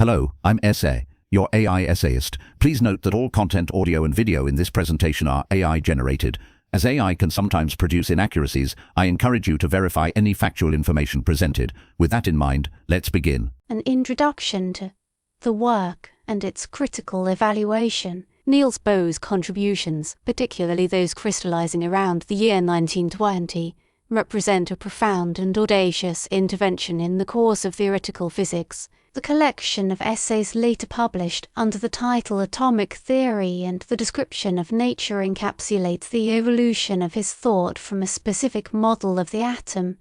Hello, I'm Essay, your AI essayist. Please note that all content, audio and video in this presentation are AI generated. As AI can sometimes produce inaccuracies, I encourage you to verify any factual information presented. With that in mind, let's begin. An introduction to the work and its critical evaluation. Niels Bohr's contributions, particularly those crystallizing around the year 1920, represent a profound and audacious intervention in the course of theoretical physics. The collection of essays later published under the title Atomic Theory and the Description of Nature encapsulates the evolution of his thought from a specific model of the atom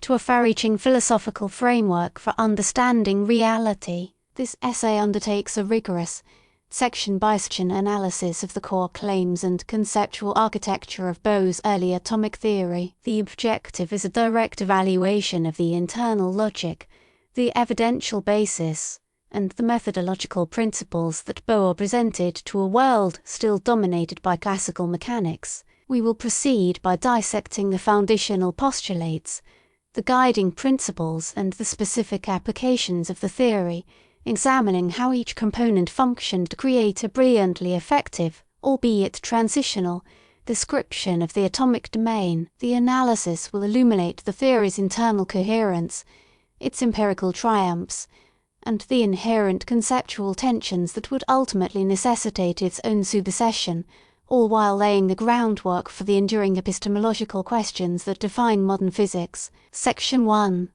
to a far-reaching philosophical framework for understanding reality. This essay undertakes a rigorous, section-by-section analysis of the core claims and conceptual architecture of Bohr's early atomic theory. The objective is a direct evaluation of the internal logic, the evidential basis, and the methodological principles that Bohr presented to a world still dominated by classical mechanics. We will proceed by dissecting the foundational postulates, the guiding principles and the specific applications of the theory, examining how each component functioned to create a brilliantly effective, albeit transitional, description of the atomic domain. The analysis will illuminate the theory's internal coherence, its empirical triumphs, and the inherent conceptual tensions that would ultimately necessitate its own supersession, all while laying the groundwork for the enduring epistemological questions that define modern physics. Section 1.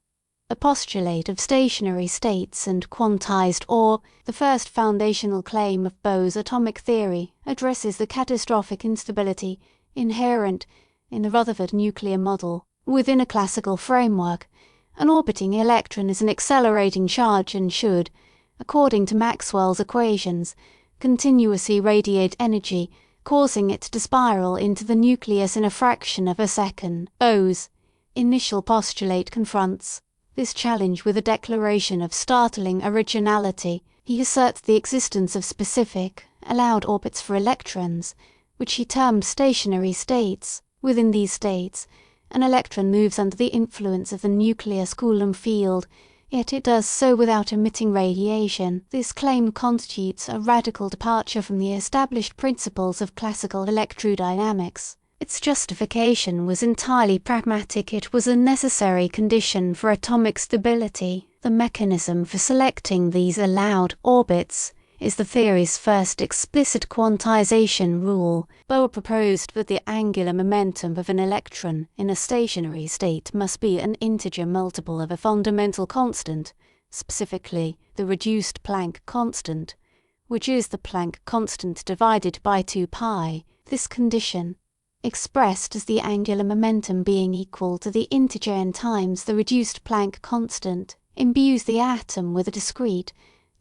A postulate of stationary states and quantized or, the first foundational claim of Bohr's atomic theory addresses the catastrophic instability inherent in the Rutherford nuclear model. Within a classical framework, an orbiting electron is an accelerating charge and should, according to Maxwell's equations, continuously radiate energy, causing it to spiral into the nucleus in a fraction of a second. Bohr's initial postulate confronts this challenge with a declaration of startling originality. He asserts the existence of specific, allowed orbits for electrons, which he termed stationary states. Within these states, an electron moves under the influence of the nucleus Coulomb field, yet it does so without emitting radiation. This claim constitutes a radical departure from the established principles of classical electrodynamics. Its justification was entirely pragmatic. It was a necessary condition for atomic stability. The mechanism for selecting these allowed orbits is the theory's first explicit quantization rule. Bohr proposed that the angular momentum of an electron in a stationary state must be an integer multiple of a fundamental constant, specifically the reduced Planck constant, which is the Planck constant divided by 2 pi. This condition, expressed as the angular momentum being equal to the integer n times the reduced Planck constant, imbues the atom with a discrete,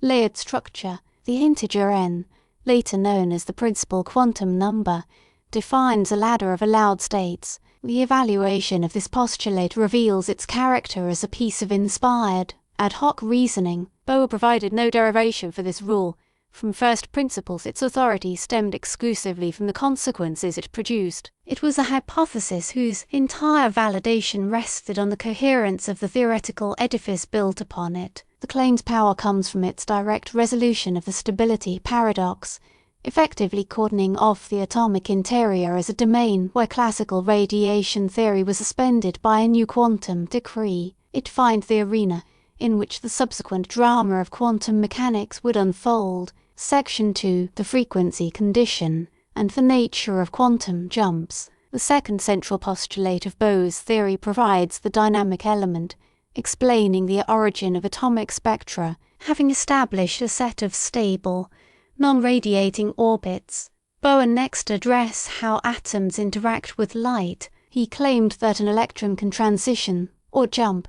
layered structure. The integer n, later known as the principal quantum number, defines a ladder of allowed states. The evaluation of this postulate reveals its character as a piece of inspired, ad hoc reasoning. Bohr provided no derivation for this rule. From first principles, its authority stemmed exclusively from the consequences it produced. It was a hypothesis whose entire validation rested on the coherence of the theoretical edifice built upon it. The claim's power comes from its direct resolution of the stability paradox, effectively cordoning off the atomic interior as a domain where classical radiation theory was suspended by a new quantum decree. It defined the arena in which the subsequent drama of quantum mechanics would unfold. Section 2. The frequency condition and the nature of quantum jumps. The second central postulate of Bohr's theory provides the dynamic element, explaining the origin of atomic spectra. Having established a set of stable, non-radiating orbits, Bohr next addressed how atoms interact with light. He claimed that an electron can transition, or jump,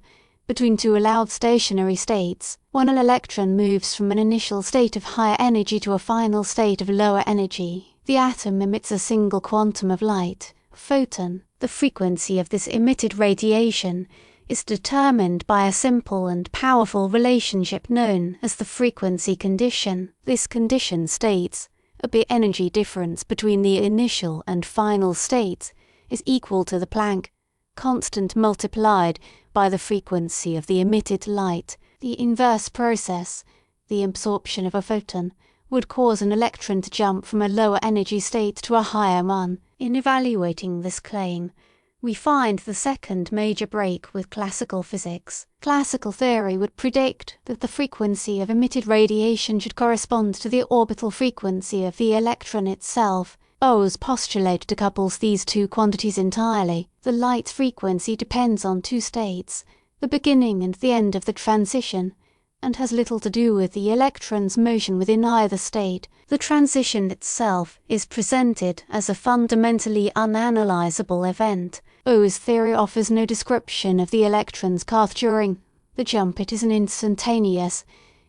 between 2 allowed stationary states. When an electron moves from an initial state of higher energy to a final state of lower energy, the atom emits a single quantum of light, photon. The frequency of this emitted radiation is determined by a simple and powerful relationship known as the frequency condition. This condition states a bit energy difference between the initial and final states is equal to the Planck constant multiplied by the frequency of the emitted light. The inverse process, the absorption of a photon, would cause an electron to jump from a lower energy state to a higher one. In evaluating this claim, we find the second major break with classical physics. Classical theory would predict that the frequency of emitted radiation should correspond to the orbital frequency of the electron itself. Bohr's postulate decouples these two quantities entirely. The light frequency depends on two states, the beginning and the end of the transition, and has little to do with the electron's motion within either state. The transition itself is presented as a fundamentally unanalyzable event. Bohr's theory offers no description of the electron's path during the jump. It is an instantaneous,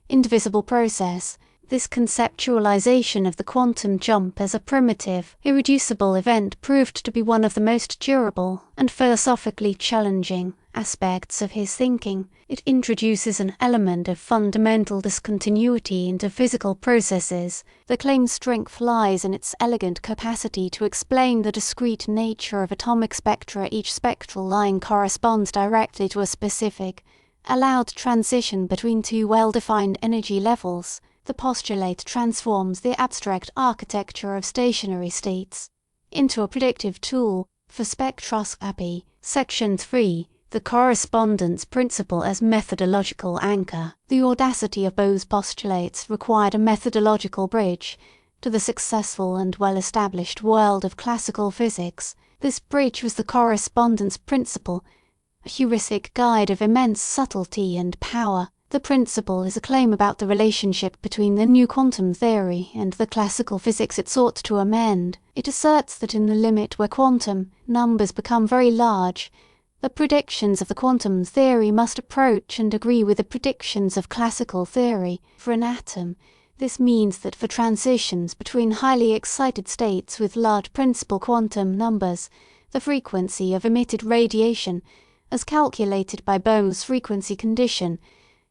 indivisible process. This conceptualization of the quantum jump as a primitive, irreducible event proved to be one of the most durable and philosophically challenging aspects of his thinking. It introduces an element of fundamental discontinuity into physical processes. The claim's strength lies in its elegant capacity to explain the discrete nature of atomic spectra. Each spectral line corresponds directly to a specific, allowed transition between two well-defined energy levels. The postulate transforms the abstract architecture of stationary states into a predictive tool for spectroscopy. Section 3. The correspondence principle as methodological anchor. The audacity of Bohr's postulates required a methodological bridge to the successful and well-established world of classical physics. This bridge was the correspondence principle, a heuristic guide of immense subtlety and power. The principle is a claim about the relationship between the new quantum theory and the classical physics it sought to amend. It asserts that in the limit where quantum numbers become very large, the predictions of the quantum theory must approach and agree with the predictions of classical theory. For an atom, this means that for transitions between highly excited states with large principal quantum numbers, the frequency of emitted radiation, as calculated by Bohr's frequency condition,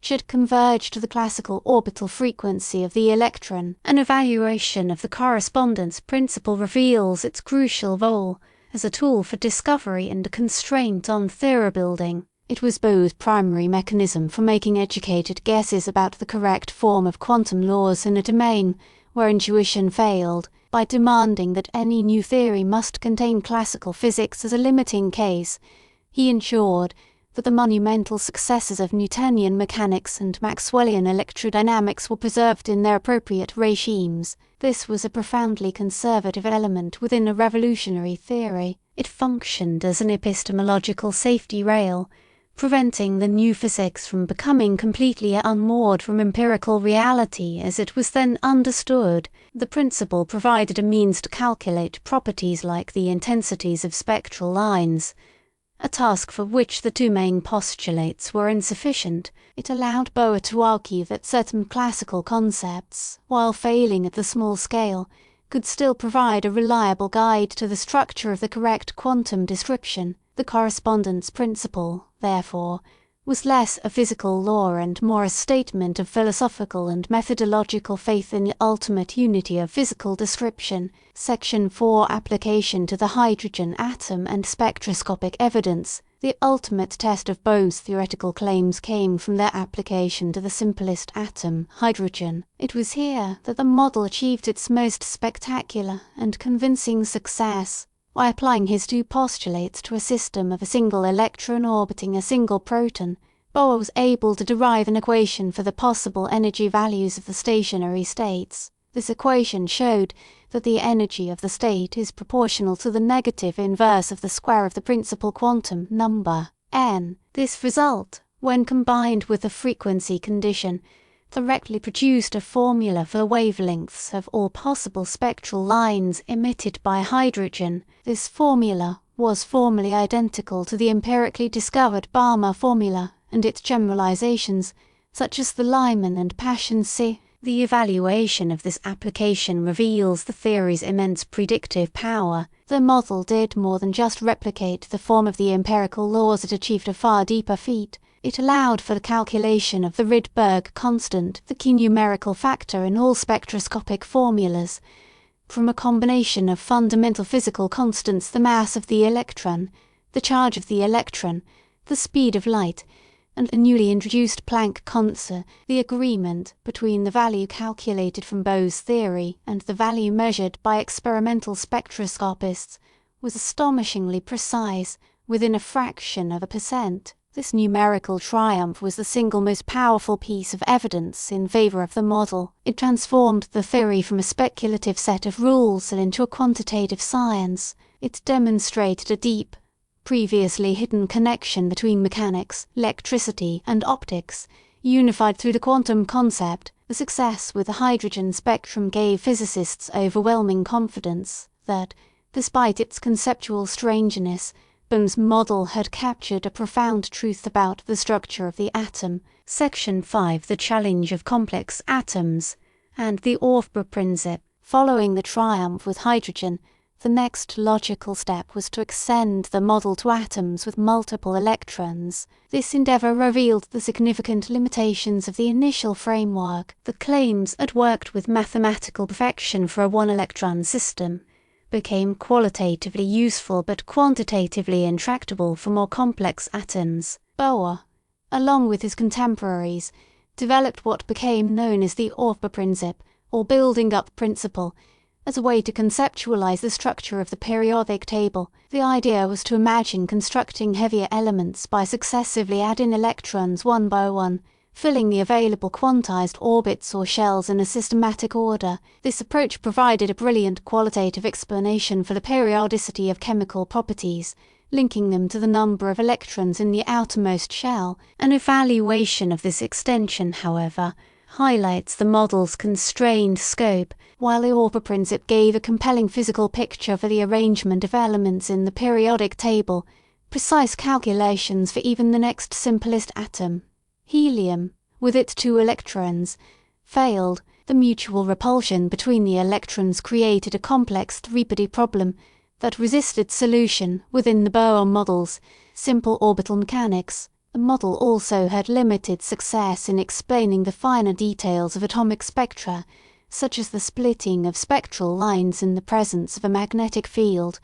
should converge to the classical orbital frequency of the electron. An evaluation of the correspondence principle reveals its crucial role as a tool for discovery and a constraint on theory building. It was Bohr's primary mechanism for making educated guesses about the correct form of quantum laws in a domain where intuition failed. By demanding that any new theory must contain classical physics as a limiting case, he ensured that the monumental successes of Newtonian mechanics and Maxwellian electrodynamics were preserved in their appropriate regimes. This was a profoundly conservative element within a revolutionary theory. It functioned as an epistemological safety rail, preventing the new physics from becoming completely unmoored from empirical reality as it was then understood. The principle provided a means to calculate properties like the intensities of spectral lines, a task for which the two main postulates were insufficient. It allowed Bohr to argue that certain classical concepts, while failing at the small scale, could still provide a reliable guide to the structure of the correct quantum description. The correspondence principle, therefore, was less a physical law and more a statement of philosophical and methodological faith in the ultimate unity of physical description. Section 4. Application to the hydrogen atom and spectroscopic evidence. The ultimate test of Bohr's theoretical claims came from their application to the simplest atom, hydrogen. It was here that the model achieved its most spectacular and convincing success. By applying his two postulates to a system of a single electron orbiting a single proton, Bohr was able to derive an equation for the possible energy values of the stationary states. This equation showed that the energy of the state is proportional to the negative inverse of the square of the principal quantum number, n. This result, when combined with the frequency condition, directly produced a formula for the wavelengths of all possible spectral lines emitted by hydrogen. This formula was formally identical to the empirically discovered Balmer formula and its generalizations, such as the Lyman and Paschen C. The evaluation of this application reveals the theory's immense predictive power. The model did more than just replicate the form of the empirical laws. It achieved a far deeper feat. It allowed for the calculation of the Rydberg constant, the key numerical factor in all spectroscopic formulas, from a combination of fundamental physical constants: the mass of the electron, the charge of the electron, the speed of light, and a newly introduced Planck constant, the agreement between the value calculated from Bohr's theory and the value measured by experimental spectroscopists was astonishingly precise, within a fraction of a percent. This numerical triumph was the single most powerful piece of evidence in favour of the model. It transformed the theory from a speculative set of rules into a quantitative science. It demonstrated a deep, previously hidden connection between mechanics, electricity, and optics, unified through the quantum concept. The success with the hydrogen spectrum gave physicists overwhelming confidence that, despite its conceptual strangeness, Bohr's model had captured a profound truth about the structure of the atom. Section 5, the challenge of complex atoms, and the Rephrase. Following the triumph with hydrogen, the next logical step was to extend the model to atoms with multiple electrons. This endeavour revealed the significant limitations of the initial framework. The claims had worked with mathematical perfection for a one-electron system, became qualitatively useful but quantitatively intractable for more complex atoms. Bohr, along with his contemporaries, developed what became known as the Rephrase, or building-up principle, as a way to conceptualize the structure of the periodic table. The idea was to imagine constructing heavier elements by successively adding electrons one by one, filling the available quantized orbits or shells in a systematic order. This approach provided a brilliant qualitative explanation for the periodicity of chemical properties, linking them to the number of electrons in the outermost shell. An evaluation of this extension, however, highlights the model's constrained scope, while the Rephrase gave a compelling physical picture for the arrangement of elements in the periodic table, precise calculations for even the next simplest atom. Helium, with its 2 electrons, failed. The mutual repulsion between the electrons created a complex three-body problem that resisted solution within the Bohr model's simple orbital mechanics. The model also had limited success in explaining the finer details of atomic spectra, such as the splitting of spectral lines in the presence of a magnetic field,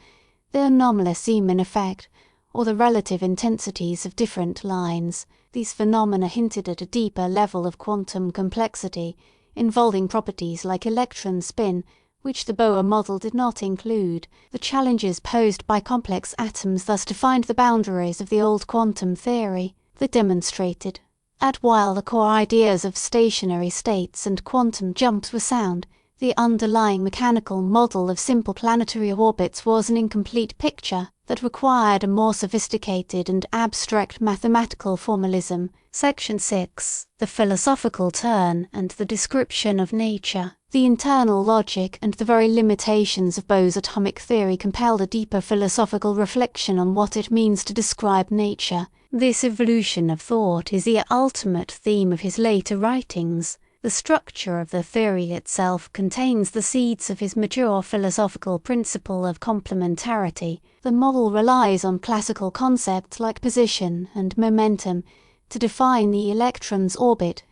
the anomalous Zeeman effect, or the relative intensities of different lines. These phenomena hinted at a deeper level of quantum complexity, involving properties like electron spin, which the Bohr model did not include. The challenges posed by complex atoms thus defined the boundaries of the old quantum theory. They demonstrated that while the core ideas of stationary states and quantum jumps were sound, the underlying mechanical model of simple planetary orbits was an incomplete picture that required a more sophisticated and abstract mathematical formalism. Section 6, the philosophical turn and the description of nature. The internal logic and the very limitations of Bohr's atomic theory compelled a deeper philosophical reflection on what it means to describe nature. This evolution of thought is the ultimate theme of his later writings. The structure of the theory itself contains the seeds of his mature philosophical principle of complementarity. The model relies on classical concepts like position and momentum to define the electron's orbit,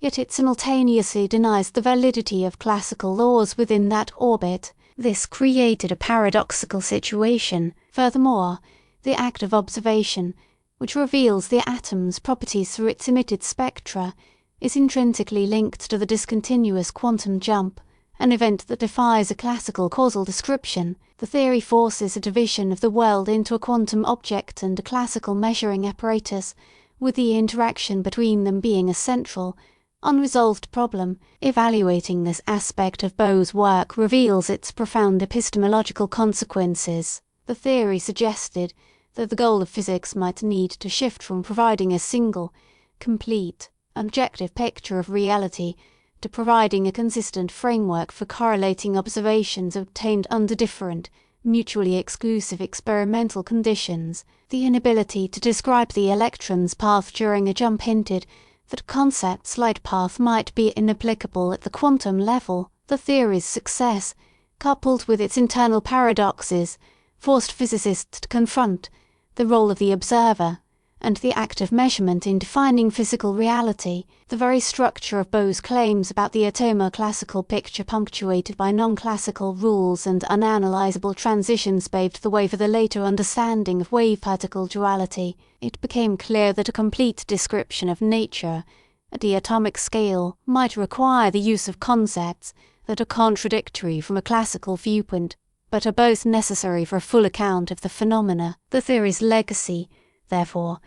yet it simultaneously denies the validity of classical laws within that orbit. This created a paradoxical situation. Furthermore, the act of observation, which reveals the atom's properties through its emitted spectra, is intrinsically linked to the discontinuous quantum jump, an event that defies a classical causal description. The theory forces a division of the world into a quantum object and a classical measuring apparatus, with the interaction between them being a central, unresolved problem. Evaluating this aspect of Bohr's work reveals its profound epistemological consequences. The theory suggested that the goal of physics might need to shift from providing a single, complete, objective picture of reality to providing a consistent framework for correlating observations obtained under different, mutually exclusive experimental conditions. The inability to describe the electron's path during a jump hinted that concepts like path might be inapplicable at the quantum level. The theory's success, coupled with its internal paradoxes, forced physicists to confront the role of the observer and the act of measurement in defining physical reality, the very structure of Bohr's claims about the atomo-classical picture punctuated by non-classical rules and unanalyzable transitions paved the way for the later understanding of wave-particle duality. It became clear that a complete description of nature at the atomic scale might require the use of concepts that are contradictory from a classical viewpoint, but are both necessary for a full account of the phenomena. The theory's legacy, therefore,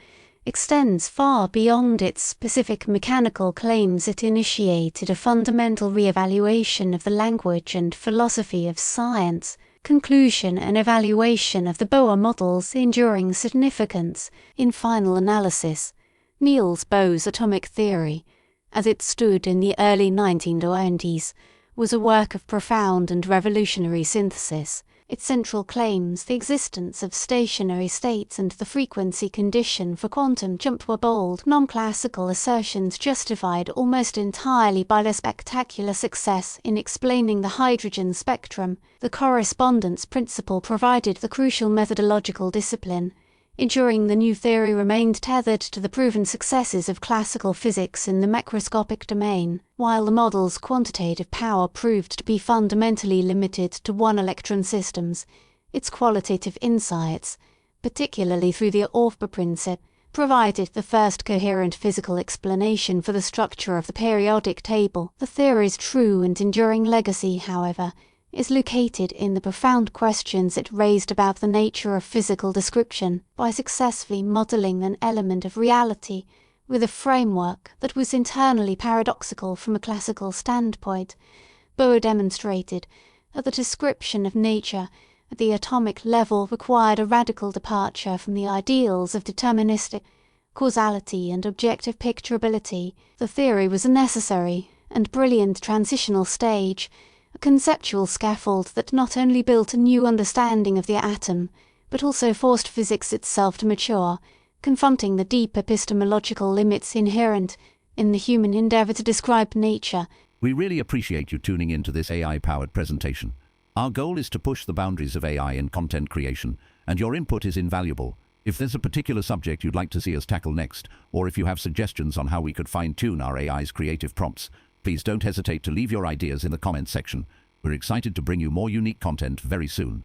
extends far beyond its specific mechanical claims. It initiated a fundamental re-evaluation of the language and philosophy of science, conclusion and evaluation of the Bohr model's enduring significance. In final analysis, Niels Bohr's atomic theory, as it stood in the early 1920s, was a work of profound and revolutionary synthesis. Its central claims, the existence of stationary states and the frequency condition for quantum jump, were bold, non-classical assertions justified almost entirely by their spectacular success in explaining the hydrogen spectrum. The correspondence principle provided the crucial methodological discipline. Ensuring the new theory remained tethered to the proven successes of classical physics in the macroscopic domain, while the model's quantitative power proved to be fundamentally limited to one-electron systems. Its qualitative insights, particularly through the Aufbau principle, provided the first coherent physical explanation for the structure of the periodic table. The theory's true and enduring legacy, however, is located in the profound questions it raised about the nature of physical description by successfully modelling an element of reality with a framework that was internally paradoxical from a classical standpoint. Bohr demonstrated that the description of nature at the atomic level required a radical departure from the ideals of deterministic causality and objective picturability. The theory was a necessary and brilliant transitional stage, a conceptual scaffold that not only built a new understanding of the atom, but also forced physics itself to mature, confronting the deep epistemological limits inherent in the human endeavour to describe nature. We really appreciate you tuning into this AI-powered presentation. Our goal is to push the boundaries of AI in content creation, and your input is invaluable. If there's a particular subject you'd like to see us tackle next, or if you have suggestions on how we could fine-tune our AI's creative prompts, please don't hesitate to leave your ideas in the comments section. We're excited to bring you more unique content very soon.